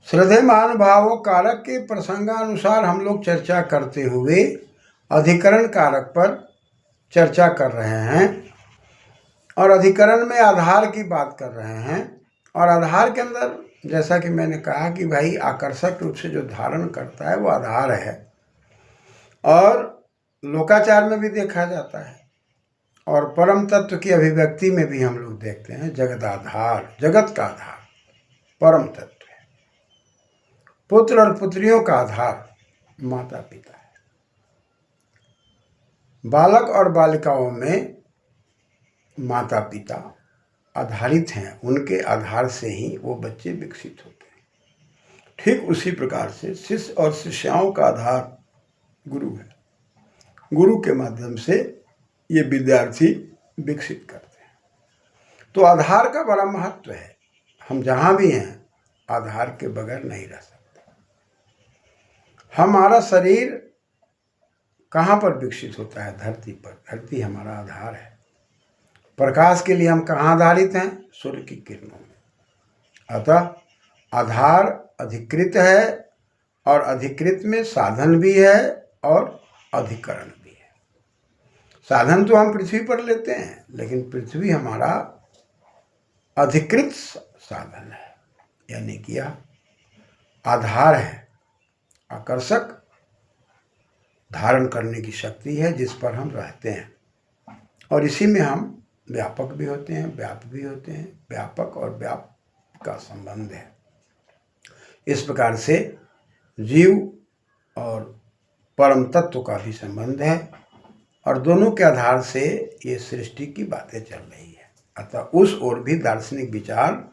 श्रद्धेयमान भावों कारक के प्रसंगानुसार हम लोग चर्चा करते हुए अधिकरण कारक पर चर्चा कर रहे हैं और अधिकरण में आधार की बात कर रहे हैं। और आधार के अंदर जैसा कि मैंने कहा कि भाई आकर्षक रूप से जो धारण करता है वो आधार है, और लोकाचार में भी देखा जाता है और परम तत्व की अभिव्यक्ति में भी हम लोग देखते हैं। जगदाधार, जगत का आधार परम तत्व है। पुत्र और पुत्रियों का आधार माता पिता है। बालक और बालिकाओं में माता पिता आधारित हैं, उनके आधार से ही वो बच्चे विकसित होते हैं। ठीक उसी प्रकार से शिष्य और शिष्याओं का आधार गुरु है। गुरु के माध्यम से ये विद्यार्थी विकसित करते हैं। तो आधार का बड़ा महत्व है। हम जहाँ भी हैं आधार के बगैर नहीं रह सकते। हमारा शरीर कहाँ पर विकसित होता है? धरती पर। धरती हमारा आधार है। प्रकाश के लिए हम कहाँ आधारित हैं? सूर्य की किरणों में। अतः आधार अधिकृत है, और अधिकृत में साधन भी है और अधिकरण भी है। साधन तो हम पृथ्वी पर लेते हैं, लेकिन पृथ्वी हमारा अधिकृत साधन है, यानी कि आधार है। आकर्षक धारण करने की शक्ति है जिस पर हम रहते हैं, और इसी में हम व्यापक भी होते हैं, व्याप्त भी होते हैं। व्यापक और व्याप्त का संबंध है। इस प्रकार से जीव और परम तत्व का भी संबंध है, और दोनों के आधार से ये सृष्टि की बातें चल रही है। अतः उस ओर भी दार्शनिक विचार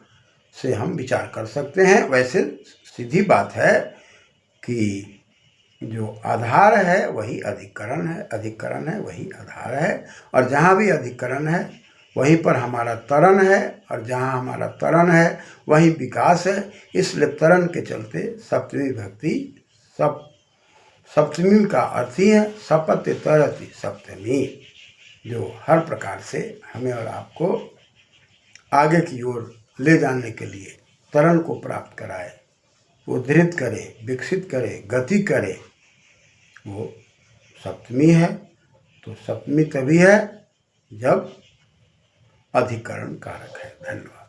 से हम विचार कर सकते हैं। वैसे सीधी बात है कि जो आधार है वही अधिकरण है, अधिकरण है वही आधार है, और जहाँ भी अधिकरण है वहीं पर हमारा तरण है, और जहाँ हमारा तरण है वहीं विकास है। इसलिए तरण के चलते सप्तमी भक्ति, सप्तमी का अर्थ ही है सपत्य तरति सप्तमी, जो हर प्रकार से हमें और आपको आगे की ओर ले जाने के लिए, तरण को प्राप्त कराए, उद्धृत करे, विकसित करे, गति करे, वो सप्तमी है। तो सप्तमी तभी है जब अधिकरण कारक है। धन्यवाद।